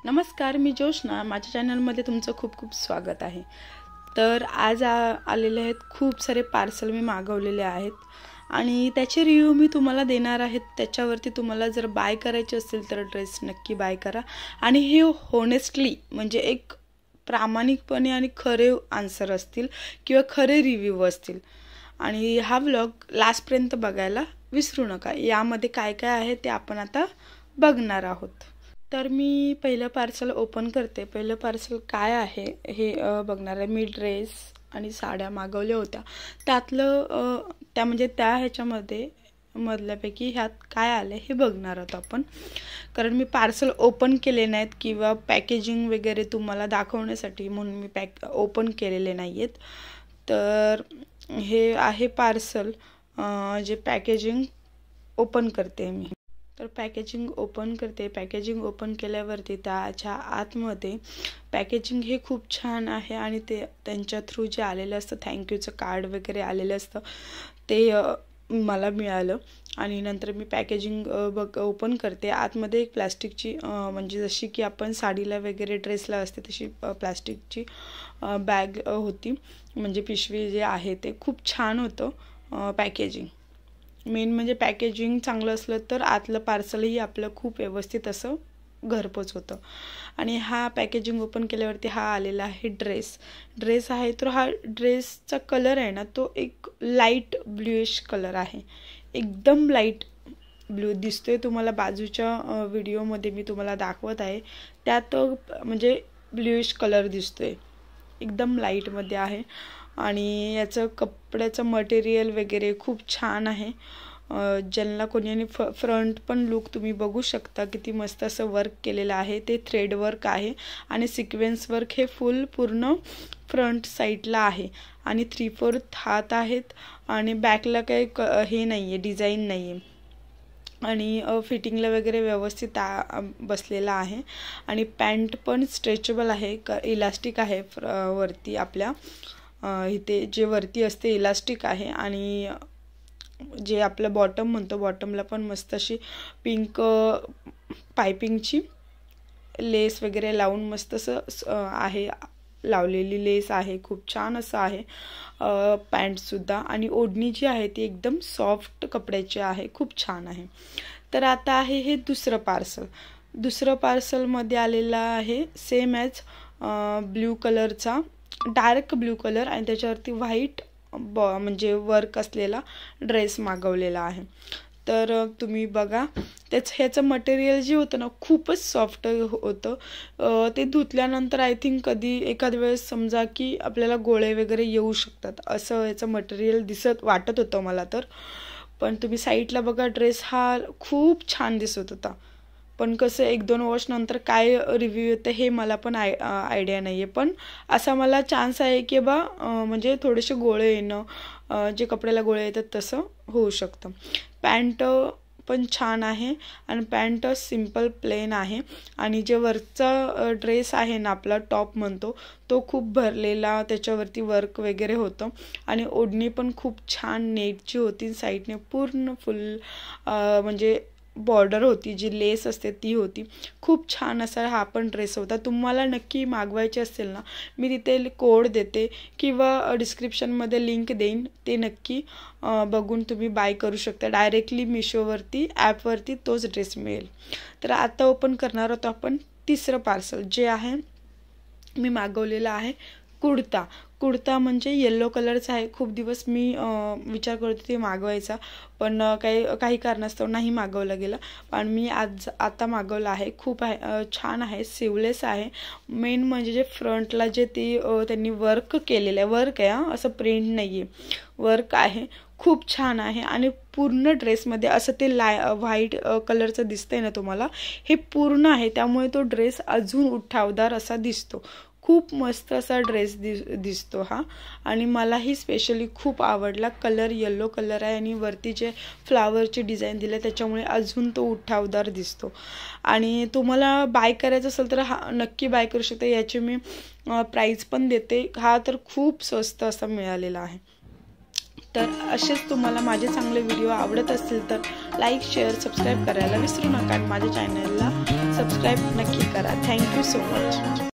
नमस्कार, मी जोशना. माझ्या चॅनलमध्ये तुमचं खूप खूप स्वागत आहे. तर आज आलेले आहेत खूप सारे पार्सल मी मागवलेले आहेत आणि त्याचे रिव्ह्यू मी तुम्हाला देणार आहेत. त्याच्यावरती तुम्हाला जर बाय करायचे असेल तर ड्रेस नक्की बाय करा. आणि हे होनेस्टली म्हणजे एक प्रामाणिकपणे आणि खरे आन्सर असतील किंवा खरे रिव्ह्यू असतील. आणि हा व्लॉग लास्टपर्यंत बघायला विसरू नका. यामध्ये काय काय आहे ते आपण आता बघणार आहोत. तर मी पहिलं पार्सल ओपन करते. पहिलं पार्सल काय आहे हे बघणार आहे. मी ड्रेस आणि साड्या मागवल्या होत्या. त्या म्हणजे त्या ह्याच्यामध्ये मधल्यापैकी ह्यात काय आलं हे बघणार आहोत आपण. कारण मी पार्सल ओपन केले नाहीत किंवा पॅकेजिंग वगैरे तुम्हाला दाखवण्यासाठी म्हणून मी ओपन केलेले नाही आहेत. तर हे आहे पार्सल जे पॅकेजिंग ओपन करते मी. तर पॅकेजिंग ओपन करते. पॅकेजिंग ओपन केल्यावरती त्याच्या आतमध्ये पॅकेजिंग हे खूप छान आहे आणि ते त्यांच्या थ्रू जे आलेलं असतं थँक्यूचं कार्ड वगैरे आलेलं असतं ते मला मिळालं. आणि नंतर मी पॅकेजिंग ओपन करते. आतमध्ये एक प्लॅस्टिकची म्हणजे जशी की आपण साडीला वगैरे ड्रेसला असते तशी प्लॅस्टिकची बॅग होती. म्हणजे पिशवी जे आहे ते खूप छान होतं पॅकेजिंग. मेन म्हणजे पॅकेजिंग चांगलं असलं तर आतलं पार्सलही आपलं खूप व्यवस्थित असं घरपोच होतं. आणि हा पॅकेजिंग ओपन केल्यावरती हा आलेला आहे ड्रेस आहे. तर हा ड्रेसचा कलर आहे ना तो एक लाईट ब्ल्यूइश कलर आहे. एकदम लाईट ब्ल्यू दिसतोय तुम्हाला. बाजूच्या व्हिडिओमध्ये मी तुम्हाला दाखवत आहे त्यात म्हणजे ब्ल्यूइश कलर दिसतोय. एकदम लाईटमध्ये आहे आणि याचं कपड्याचं मटेरियल वगैरे खूप छान आहे. ज्यांना कोणी फ्रंट पण लुक तुम्ही बघू शकता किती मस्त असं वर्क केलेलं आहे. ते थ्रेड वर्क आहे आणि सिक्वेन्स वर्क हे पूर्ण फ्रंट साईडला आहे. आणि 3/4 हात आहेत आणि बॅकला काही हे नाही आहे, डिझाईन नाही आहे. आणि फिटिंगला वगैरे व्यवस्थित बसलेला आहे. आणि पॅन्ट पण स्ट्रेचेबल आहे, इलास्टिक आहे. वरती आपल्या इथे जे वरती असते इलास्टिक आहे. आणि जे आपलं बॉटम म्हणतो बॉटमला पण मस्त अशी पिंक पायपिंगची लेस वगैरे लावून मस्त असं आहे, लावलेली लेस आहे. खूप छान असं आहे पॅन्टसुद्धा. आणि ओढणी जी आहे ती एकदम सॉफ्ट कपड्याची आहे, खूप छान आहे. तर आता आहे हे दुसरं पार्सलमध्ये आलेलं आहे सेम ॲज ब्ल्यू कलरचा, डार्क ब्ल्यू कलर आणि त्याच्यावरती व्हाईट म्हणजे वर्क असलेला ड्रेस मागवलेला आहे. तर तुम्ही बघा ह्याचं मटेरियल जे होतं ना खूपच सॉफ्ट होतं. ते धुतल्यानंतर आय थिंक एखाद्या वेळेस समजा की आपल्याला गोळे वगैरे येऊ शकतात असं याचं मटेरियल वाटत होतं मला तर. पण तुम्ही साईडला बघा ड्रेस हा खूप छान दिसत होता. पण कसं 1-2 वॉश नंतर काय रिव्ह्यू येतं हे मला पण आयडिया नाही आहे. पण असा मला चान्स आहे की म्हणजे थोडेसे गोळे येणं, जे कपड्याला गोळे येतात तसं होऊ शकतं. पॅन्ट पण छान आहे आणि पॅन्ट सिम्पल प्लेन आहे. आणि जे वरचा ड्रेस आहे ना आपला टॉप म्हणतो तो खूप भरलेला, त्याच्यावरती वर्क वगैरे होतं. आणि ओढणी पण खूप छान नेटची होती. साईडने पूर्ण फुल म्हणजे बॉर्डर होती, जी लेस असते ती होती. खूप छान असा हा पण ड्रेस होता. तुम्हाला नक्की मागवायचे असेल ना मी तिथे कोड देते किंवा डिस्क्रिप्शनमध्ये लिंक देईन, ते नक्की बघून तुम्ही बाय करू शकता. डायरेक्टली मिशोवरती ॲपवरती तोच ड्रेस मिळेल. तर आता ओपन करणार आहोत आपण तिसरं पार्सल जे आहे मी मागवलेलं आहे कुर्ता म्हणजे येल्लो कलरचा आहे. खूप दिवस मी विचार करत होते मागवायचा पण काही कारणास्तव नाही मागवला गेला. पण मी आता मागवला आहे. खूप छान आहे, सिवलेस आहे. मेन म्हणजे जे फ्रंटला जे त्यांनी वर्क केलेलं आहे, वर्क आहे असं प्रिंट नाही आहे, वर्क आहे. खूप छान आहे. आणि पूर्ण ड्रेसमध्ये असं ते व्हाईट कलरचं दिसतंय ना तुम्हाला, हे पूर्ण आहे त्यामुळे तो ड्रेस अजून उठावदार असा दिसतो. खूप मस्त असा ड्रेस दिसतो हा. आणि मलाही स्पेशली खूप आवडला. कलर येल्लो कलर आहे आणि वरती जे फ्लावरची डिझाईन दिली त्याच्यामुळे अजून तो उठावदार दिसतो. आणि तुम्हाला बाय करायचं असेल तर हा नक्की बाय करू शकता. याची मी प्राईस पण देते. हा तर खूप स्वस्त असा मिळालेला आहे. तर असेच तुम्हाला माझे चांगले व्हिडिओ आवडत असतील तर लाईक शेअर सबस्क्राईब करायला विसरू नका आणि माझ्या चॅनलला सबस्क्राईब नक्की करा. Thank you so much.